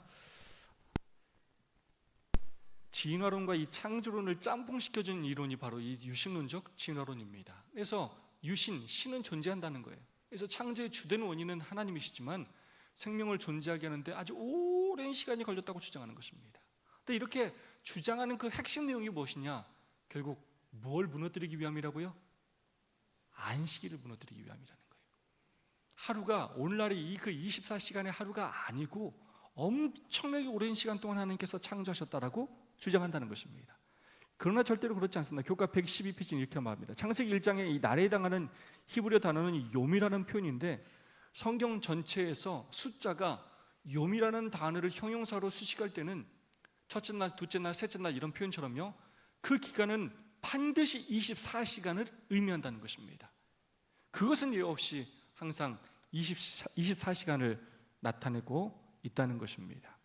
진화론과 이 창조론을 짬뽕시켜준 이론이 바로 이 유신론적 진화론입니다. 그래서 신은 존재한다는 거예요. 그래서 창조의 주된 원인은 하나님이시지만 생명을 존재하게 하는데 아주 오랜 시간이 걸렸다고 주장하는 것입니다. 근데 이렇게 주장하는 그 핵심 내용이 무엇이냐? 결국 뭘 무너뜨리기 위함이라고요? 안식일을 무너뜨리기 위함이라는 거예요. 하루가, 오늘날이 그 24시간의 하루가 아니고 엄청나게 오랜 시간 동안 하나님께서 창조하셨다라고 주장한다는 것입니다. 그러나 절대로 그렇지 않습니다. 교과 112페이지는 이렇게 말합니다. 창세기 1장에 이 날에 해당하는 히브리어 단어는 욤이라는 표현인데, 성경 전체에서 숫자가 욤이라는 단어를 형용사로 수식할 때는 첫째 날, 둘째 날, 셋째 날 이런 표현처럼요, 그 기간은 반드시 24시간을 의미한다는 것입니다. 그것은 예외 없이 항상 24시간을 나타내고 있다는 것입니다.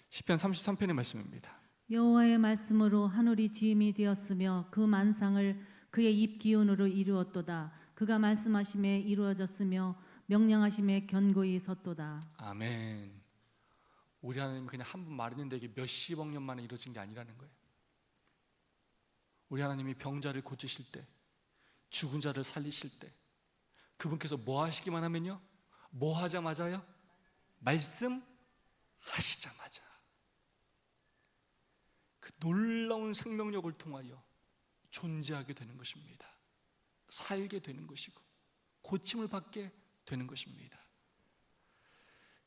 시편 33편의 말씀입니다. 여호와의 말씀으로 하늘이 지음이 되었으며 그 만상을 그의 입 기운으로 이루었도다. 그가 말씀하심에 이루어졌으며 명령하심에 견고히 섰도다. 아멘. 우리 하나님은 그냥 한 번 말했는데 이게 몇십억 년 만에 이루어진 게 아니라는 거예요. 우리 하나님이 병자를 고치실 때, 죽은 자를 살리실 때 그분께서 뭐 하시기만 하면요? 뭐 하자마자요? 말씀하시자마자 그 놀라운 생명력을 통하여 존재하게 되는 것입니다. 살게 되는 것이고 고침을 받게 되는 것입니다.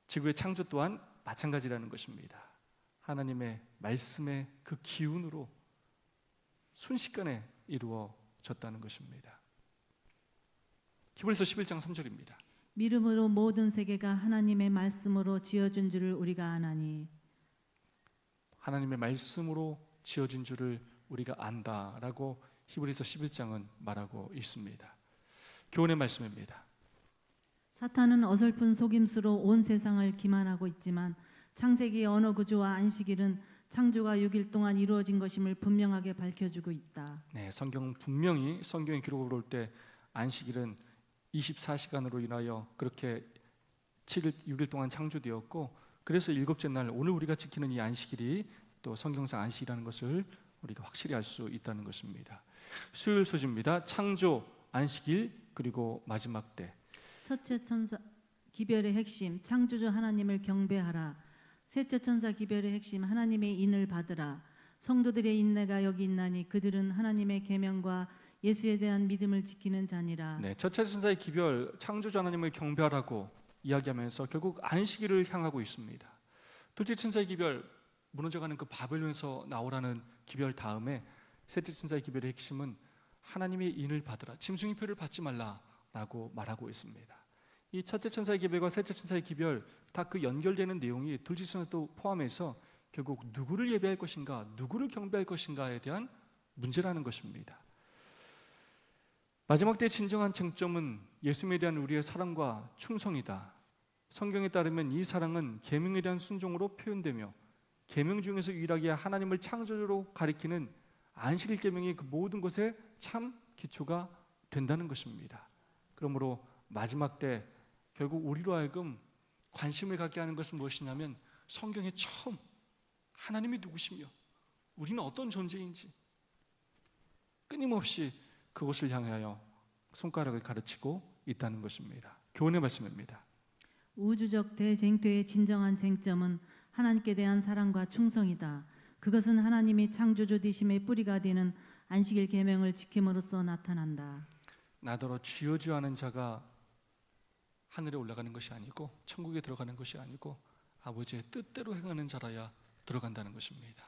지구의 창조 또한 마찬가지라는 것입니다. 하나님의 말씀의 그 기운으로 순식간에 이루어졌다는 것입니다. 히브리서 11장 3절입니다. 믿음으로 모든 세계가 하나님의 말씀으로 지어준 줄을 우리가 아나니. 하나님의 말씀으로 지어진 줄을 우리가 안다라고 히브리서 11장은 말하고 있습니다. 교훈의 말씀입니다. 사탄은 어설픈 속임수로 온 세상을 기만하고 있지만 창세기 언어 구조와 안식일은 창조가 6일 동안 이루어진 것임을 분명하게 밝혀주고 있다. 네, 성경은 분명히 성경의 기록을 볼 때 안식일은 24시간으로 인하여 그렇게 7일, 6일 동안 창조되었고, 그래서 일곱째 날 오늘 우리가 지키는 이 안식일이 또 성경상 안식이라는 것을 우리가 확실히 알 수 있다는 것입니다. 수요일 소지입니다. 창조, 안식일, 그리고 마지막 때. 첫째 천사 기별의 핵심 창조주 하나님을 경배하라. 셋째 천사 기별의 핵심 하나님의 인을 받으라. 성도들의 인내가 여기 있나니 그들은 하나님의 계명과 예수에 대한 믿음을 지키는 자니라. 네, 첫째 천사의 기별, 창조주 하나님을 경배하라고 이야기하면서 결국 안식일을 향하고 있습니다. 둘째 천사의 기별, 무너져가는 그 바벨론에서 나오라는 기별 다음에 셋째 천사의 기별의 핵심은 하나님의 인을 받으라, 짐승의 표를 받지 말라라고 말하고 있습니다. 이 첫째 천사의 기별과 셋째 천사의 기별 다 그 연결되는 내용이 둘째 천사도 포함해서 결국 누구를 예배할 것인가, 누구를 경배할 것인가에 대한 문제라는 것입니다. 마지막 때의 진정한 쟁점은 예수님에 대한 우리의 사랑과 충성이다. 성경에 따르면 이 사랑은 계명에 대한 순종으로 표현되며 계명 중에서 유일하게 하나님을 창조주로 가리키는 안식일 계명이 그 모든 것에 참 기초가 된다는 것입니다. 그러므로 마지막 때 결국 우리로 하여금 관심을 갖게 하는 것은 무엇이냐면 성경에 처음 하나님이 누구시며 우리는 어떤 존재인지 끊임없이 그것을 향하여 손가락을 가르치고 있다는 것입니다. 교훈의 말씀입니다. 우주적 대쟁투의 진정한 쟁점은 하나님께 대한 사랑과 충성이다. 그것은 하나님이 창조주 되심의 뿌리가 되는 안식일 계명을 지킴으로써 나타난다. 나더러 쥐어주하는 자가 하늘에 올라가는 것이 아니고 천국에 들어가는 것이 아니고 아버지의 뜻대로 행하는 자라야 들어간다는 것입니다.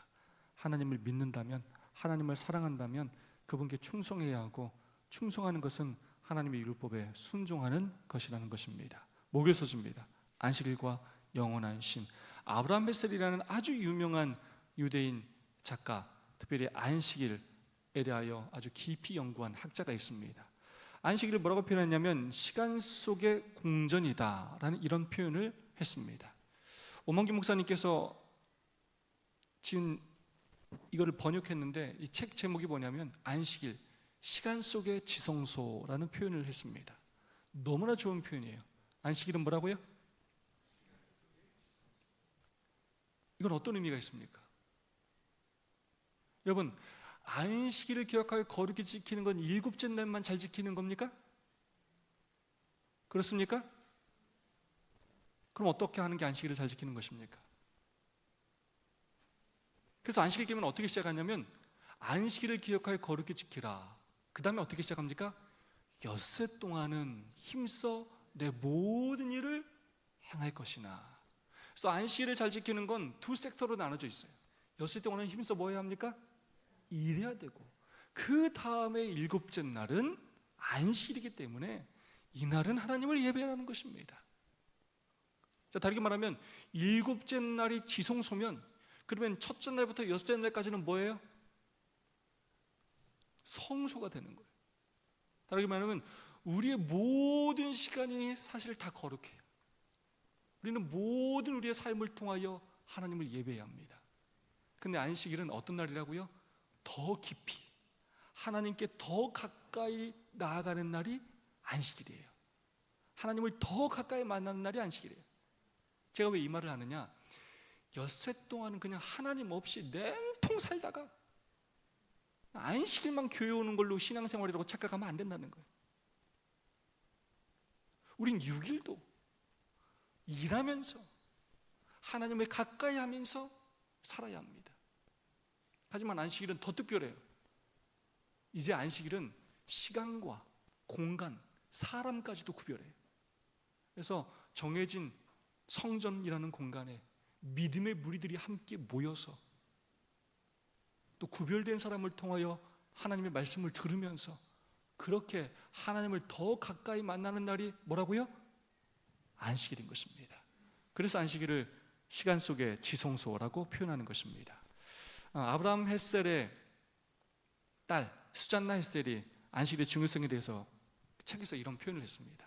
하나님을 믿는다면, 하나님을 사랑한다면 그분께 충성해야 하고, 충성하는 것은 하나님의 율법에 순종하는 것이라는 것입니다. 목요서지입니다. 안식일과 영원한 신. 아브라함 베셀이라는 아주 유명한 유대인 작가, 특별히 안식일에 대하여 아주 깊이 연구한 학자가 있습니다. 안식일을 뭐라고 표현했냐면 시간 속의 궁전이다 라는 이런 표현을 했습니다. 오만기 목사님께서 지금 이거를 번역했는데 이 책 제목이 뭐냐면 안식일, 시간 속의 지성소라는 표현을 했습니다. 너무나 좋은 표현이에요. 안식일은 뭐라고요? 이건 어떤 의미가 있습니까? 여러분, 안식일을 기억하여 거룩히 지키는 건 일곱째 날만 잘 지키는 겁니까? 그렇습니까? 그럼 어떻게 하는 게 안식일을 잘 지키는 것입니까? 그래서 안식일 기념은 어떻게 시작하냐면 안식일을 기억하여 거룩히 지키라. 그 다음에 어떻게 시작합니까? 엿새 동안은 힘써 내 모든 일을 행할 것이나. 그래서 안식일을 잘 지키는 건 두 섹터로 나눠져 있어요. 엿새 동안은 힘써 뭐 해야 합니까? 일해야 되고, 그 다음에 일곱째 날은 안식일이기 때문에 이날은 하나님을 예배하는 것입니다. 자, 다르게 말하면 일곱째 날이 지성소면 그러면 첫째 날부터 여섯째 날까지는 뭐예요? 성소가 되는 거예요. 다르게 말하면 우리의 모든 시간이 사실 다 거룩해요. 우리는 모든 우리의 삶을 통하여 하나님을 예배해야 합니다. 근데 안식일은 어떤 날이라고요? 더 깊이 하나님께 더 가까이 나아가는 날이 안식일이에요. 하나님을 더 가까이 만나는 날이 안식일이에요. 제가 왜 이 말을 하느냐? 엿새 동안은 그냥 하나님 없이 냉통 살다가 안식일만 교회 오는 걸로 신앙생활이라고 착각하면 안 된다는 거예요. 우린 6일도 일하면서 하나님을 가까이 하면서 살아야 합니다. 하지만 안식일은 더 특별해요. 이제 안식일은 시간과 공간, 사람까지도 구별해요. 그래서 정해진 성전이라는 공간에 믿음의 무리들이 함께 모여서 또 구별된 사람을 통하여 하나님의 말씀을 들으면서 그렇게 하나님을 더 가까이 만나는 날이 뭐라고요? 안식일인 것입니다. 그래서 안식일을 시간 속의 지성소라고 표현하는 것입니다. 아브라함 햇셀의 딸 수잔나 햇셀이 안식일의 중요성에 대해서 책에서 이런 표현을 했습니다.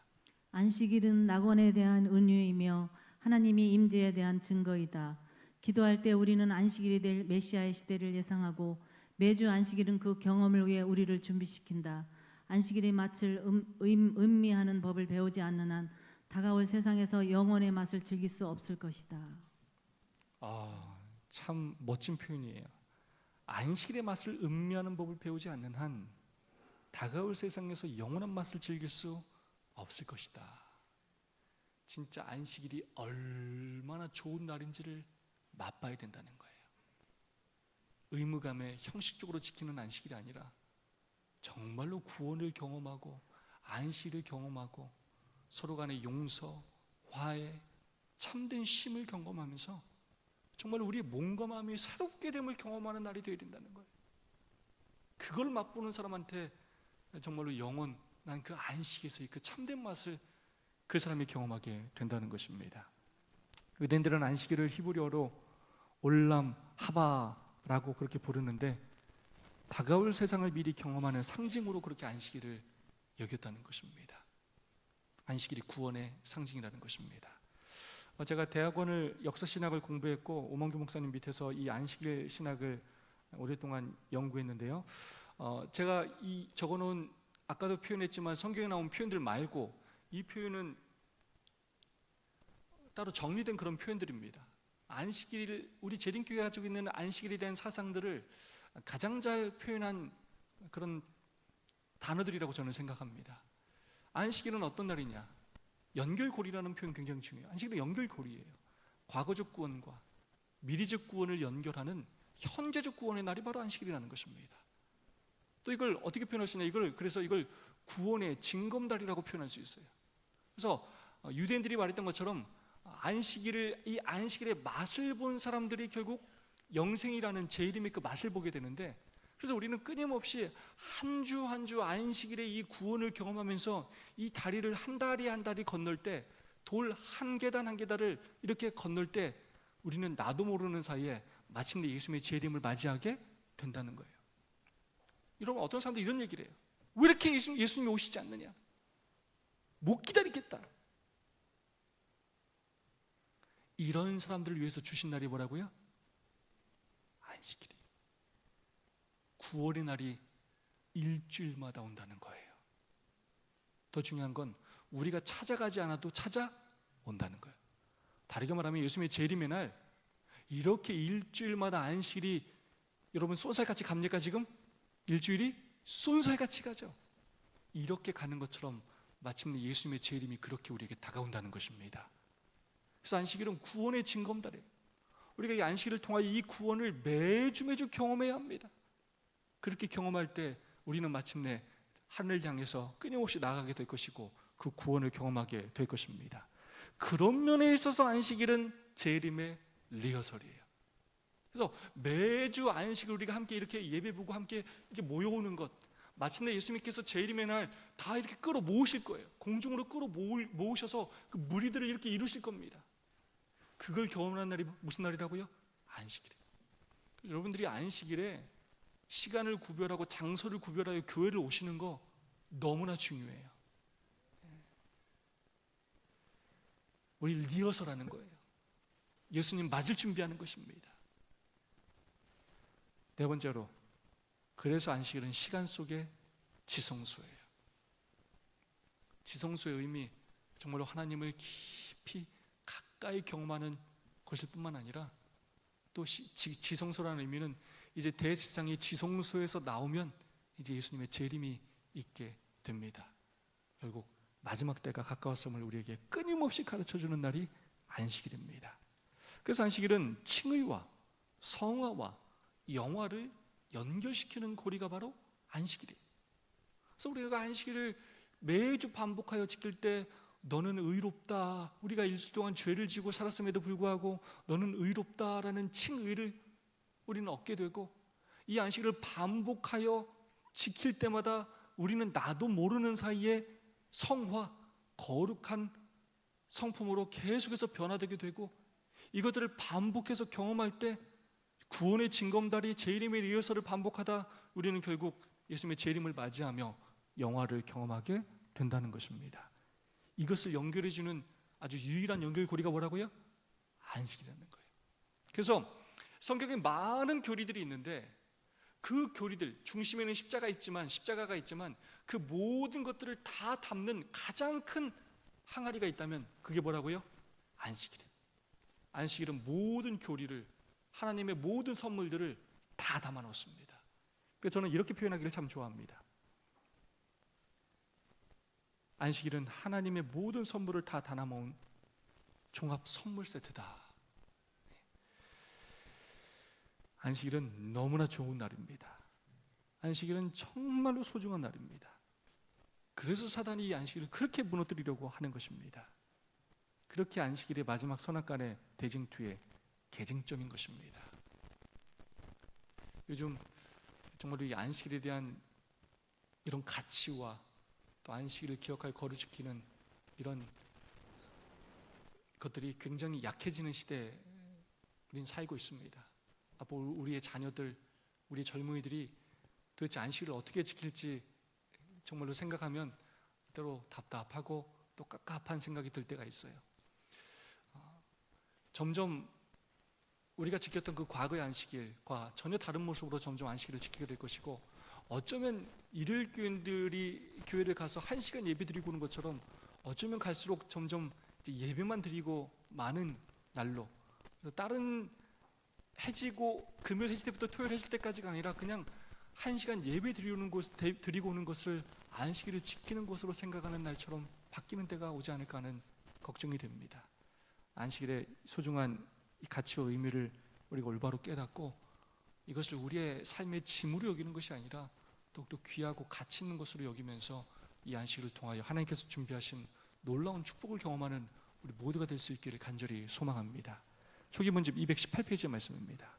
안식일은 낙원에 대한 은유이며 하나님이 임재에 대한 증거이다. 기도할 때 우리는 안식일이 될 메시아의 시대를 예상하고 매주 안식일은 그 경험을 위해 우리를 준비시킨다. 안식일의 맛을 음미하는 법을 배우지 않는 한 다가올 세상에서 영원의 맛을 즐길 수 없을 것이다. 참 멋진 표현이에요. 안식일의 맛을 음미하는 법을 배우지 않는 한 다가올 세상에서 영원한 맛을 즐길 수 없을 것이다. 진짜 안식일이 얼마나 좋은 날인지를 맛봐야 된다는 거예요. 의무감에 형식적으로 지키는 안식일이 아니라 정말로 구원을 경험하고 안식일을 경험하고 서로 간의 용서, 화해, 참된 쉼을 경험하면서 정말 우리의 몸과 마음이 새롭게 됨을 경험하는 날이 되어야 된다는 거예요. 그걸 맛보는 사람한테 정말로 영원한 그 안식에서의 그 참된 맛을 그 사람이 경험하게 된다는 것입니다. 유대인들은 안식일을 히브리어로 올람 하바라고 그렇게 부르는데 다가올 세상을 미리 경험하는 상징으로 그렇게 안식일을 여겼다는 것입니다. 안식일이 구원의 상징이라는 것입니다. 제가 대학원을 역사신학을 공부했고 오만규 목사님 밑에서 이 안식일 신학을 오랫동안 연구했는데요. 제가 이 적어놓은 아까도 표현했지만 성경에 나온 표현들 말고 이 표현은 따로 정리된 그런 표현들입니다. 안식일, 우리 재림교회가 가지고 있는 안식일에 대한 사상들을 가장 잘 표현한 그런 단어들이라고 저는 생각합니다. 안식일은 어떤 날이냐? 연결고리라는 표현 굉장히 중요해요. 안식일은 연결고리예요. 과거적 구원과 미래적 구원을 연결하는 현재적 구원의 날이 바로 안식일이라는 것입니다. 또 이걸 어떻게 표현할 수 있냐? 그래서 이걸 구원의 징검다리라고 표현할 수 있어요. 그래서 유대인들이 말했던 것처럼 이 안식일의 맛을 본 사람들이 결국 영생이라는 제 이름의 그 맛을 보게 되는데, 그래서 우리는 끊임없이 한 주 한 주 안식일의 이 구원을 경험하면서 이 다리를 한 다리 한 다리 건널 때, 돌 한 계단 한 계단을 이렇게 건널 때 우리는 나도 모르는 사이에 마침내 예수님의 재림을 맞이하게 된다는 거예요. 여러분, 어떤 사람들이 이런 얘기를 해요. 왜 이렇게 예수님이 오시지 않느냐? 못 기다리겠다. 이런 사람들을 위해서 주신 날이 뭐라고요? 안식일이에요. 구원의 날이 일주일마다 온다는 거예요. 더 중요한 건 우리가 찾아가지 않아도 찾아온다는 거예요. 다르게 말하면 예수님의 재림의 날 이렇게 일주일마다 안식일이 여러분 쏜살같이 갑니까? 지금 일주일이 쏜살같이 가죠. 이렇게 가는 것처럼 마침내 예수님의 재림이 그렇게 우리에게 다가온다는 것입니다. 그래서 안식일은 구원의 징검다리예요. 우리가 이 안식일을 통하여 이 구원을 매주 경험해야 합니다. 그렇게 경험할 때 우리는 마침내 하늘을 향해서 끊임없이 나아가게 될 것이고 그 구원을 경험하게 될 것입니다. 그런 면에 있어서 안식일은 재림의 리허설이에요. 그래서 매주 안식을 우리가 함께 이렇게 예배보고 함께 이렇게 모여오는 것, 마침내 예수님께서 재림의 날 다 이렇게 끌어모으실 거예요. 공중으로 끌어모으셔서 그 무리들을 이렇게 이루실 겁니다. 그걸 경험하는 날이 무슨 날이라고요? 안식일이에요. 여러분들이 안식일에 시간을 구별하고 장소를 구별하여 교회를 오시는 거 너무나 중요해요. 우리 리허설하는 거예요. 예수님 맞을 준비하는 것입니다. 네 번째로, 그래서 안식일은 시간 속의 지성소예요. 지성소의 의미, 정말로 하나님을 깊이 가까이 경험하는 것일 뿐만 아니라 또 지성소라는 의미는 이제 대지상의 지성소에서 나오면 이제 예수님의 재림이 있게 됩니다. 결국 마지막 때가 가까웠음을 우리에게 끊임없이 가르쳐주는 날이 안식일입니다. 그래서 안식일은 칭의와 성화와 영화를 연결시키는 고리가 바로 안식일이에요. 그래서 우리가 안식일을 매주 반복하여 지킬 때 너는 의롭다, 우리가 일주일 동안 죄를 지고 살았음에도 불구하고 너는 의롭다라는 칭의를 우리는 얻게 되고, 이 안식일을 반복하여 지킬 때마다 우리는 나도 모르는 사이에 성화, 거룩한 성품으로 계속해서 변화되게 되고 이것들을 반복해서 경험할 때 구원의 징검다리 재림의 리허설을 반복하다 우리는 결국 예수님의 재림을 맞이하며 영화를 경험하게 된다는 것입니다. 이것을 연결해주는 아주 유일한 연결고리가 뭐라고요? 안식이라는 거예요. 그래서 성경에 많은 교리들이 있는데 그 교리들 중심에는 십자가가 있지만 그 모든 것들을 다 담는 가장 큰 항아리가 있다면 그게 뭐라고요? 안식일이에요. 안식일은 모든 교리를, 하나님의 모든 선물들을 다 담아 놓습니다. 그래서 저는 이렇게 표현하기를 참 좋아합니다. 안식일은 하나님의 모든 선물을 다 담아놓은 종합 선물 세트다. 안식일은 너무나 좋은 날입니다. 안식일은 정말로 소중한 날입니다. 그래서 사단이 이 안식일을 그렇게 무너뜨리려고 하는 것입니다. 그렇게 안식일의 마지막 선악간의 대징투의 개쟁점인 것입니다. 요즘 정말 이 안식일에 대한 이런 가치와 또 안식일을 기억할 거룩 지키는 이런 것들이 굉장히 약해지는 시대에 우리는 살고 있습니다. 앞으로 우리의 자녀들, 우리 젊은이들이 도대체 안식일을 어떻게 지킬지 정말로 생각하면 때로 답답하고 또 깝깝한 생각이 들 때가 있어요. 점점 우리가 지켰던 그 과거의 안식일과 전혀 다른 모습으로 점점 안식일을 지키게 될 것이고, 어쩌면 일요일 교인들이 교회를 가서 1시간 예배 드리고 오는 것처럼 어쩌면 갈수록 점점 이제 예배만 드리고 많은 날로, 다른 해지고 금요일 해질 때부터 토요일 해질 때까지가 아니라 그냥 1시간 예배 드리고 오는 것을 안식일을 지키는 것으로 생각하는 날처럼 바뀌는 때가 오지 않을까 하는 걱정이 됩니다. 안식일의 소중한 이 가치와 의미를 우리가 올바로 깨닫고 이것을 우리의 삶의 짐으로 여기는 것이 아니라 더욱더 귀하고 가치 있는 것으로 여기면서 이 안식일을 통하여 하나님께서 준비하신 놀라운 축복을 경험하는 우리 모두가 될 수 있기를 간절히 소망합니다. 초기 문집 218페이지의 말씀입니다.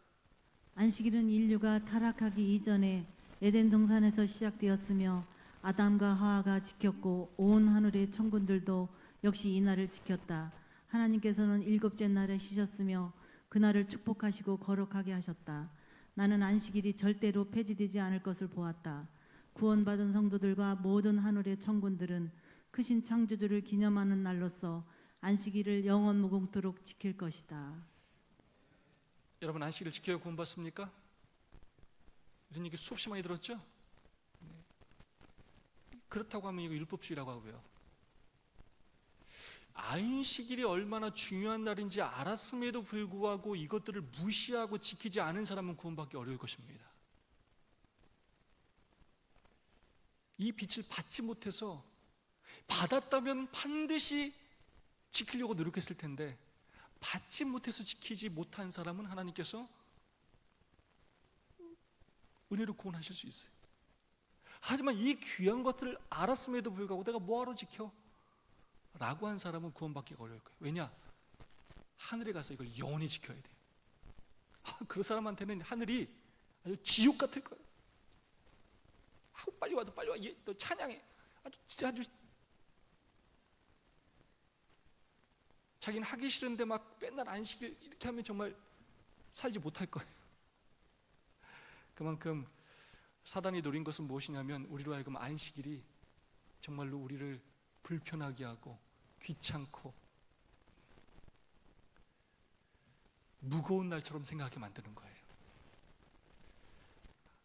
안식일은 인류가 타락하기 이전에 에덴 동산에서 시작되었으며 아담과 하와가 지켰고 온 하늘의 천군들도 역시 이 날을 지켰다. 하나님께서는 일곱째 날에 쉬셨으며 그날을 축복하시고 거룩하게 하셨다. 나는 안식일이 절대로 폐지되지 않을 것을 보았다. 구원받은 성도들과 모든 하늘의 천군들은 크신 창조주를 기념하는 날로서 안식일을 영원 무궁토록 지킬 것이다. 여러분, 안식일을 지켜야 구원받습니까? 이런 얘기 수없이 많이 들었죠? 네. 그렇다고 하면 이거 율법주의라고 하고요. 안식일이 얼마나 중요한 날인지 알았음에도 불구하고 이것들을 무시하고 지키지 않은 사람은 구원받기 어려울 것입니다. 이 빛을 받지 못해서, 받았다면 반드시 지키려고 노력했을 텐데 받지 못해서 지키지 못한 사람은 하나님께서 은혜로 구원하실 수 있어요. 하지만 이 귀한 것들을 알았음에도 불구하고 내가 뭐하러 지켜? 라고 한 사람은 구원받기가 어려울 거예요. 왜냐? 하늘에 가서 이걸 영원히 지켜야 돼요. 그 사람한테는 하늘이 아주 지옥 같을 거예요. 빨리 와도 빨리 와. 너 찬양해. 아주 자기는 하기 싫은데 막 맨날 안식일 이렇게 하면 정말 살지 못할 거예요. 그만큼 사단이 노린 것은 무엇이냐면 우리로 하여금 안식일이 정말로 우리를 불편하게 하고 귀찮고 무거운 날처럼 생각하게 만드는 거예요.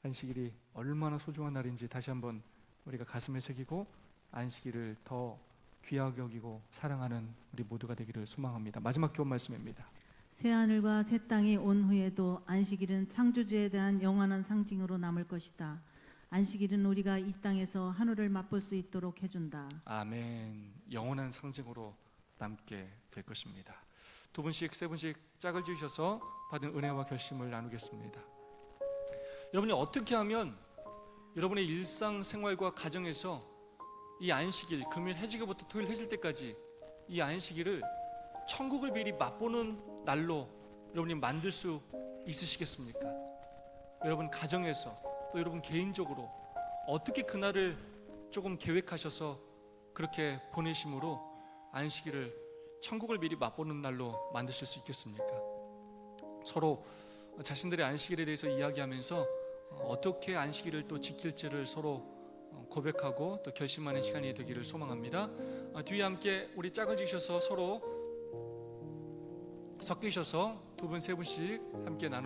안식일이 얼마나 소중한 날인지 다시 한번 우리가 가슴에 새기고 안식일을 더 귀하게 여기고 사랑하는 우리 모두가 되기를 소망합니다. 마지막 교훈 말씀입니다. 새하늘과 새 땅이 온 후에도 안식일은 창조주에 대한 영원한 상징으로 남을 것이다. 안식일은 우리가 이 땅에서 하늘을 맛볼 수 있도록 해준다. 아멘. 영원한 상징으로 남게 될 것입니다. 두 분씩 세 분씩 짝을 지으셔서 받은 은혜와 결심을 나누겠습니다. 여러분이 어떻게 하면 여러분의 일상생활과 가정에서 이 안식일, 금요일 해지기부터 토요일 해질 때까지 이 안식일을 천국을 미리 맛보는 날로 여러분이 만들 수 있으시겠습니까? 여러분 가정에서 또 여러분 개인적으로 어떻게 그날을 조금 계획하셔서 그렇게 보내심으로 안식일을 천국을 미리 맛보는 날로 만드실 수 있겠습니까? 서로 자신들의 안식일에 대해서 이야기하면서 어떻게 안식일을 또 지킬지를 서로 고백하고 또 결심하는 시간이 되기를 소망합니다. 뒤에 함께 우리 짝을 지셔서 서로 섞이셔서 두 분, 세 분씩 함께 나눠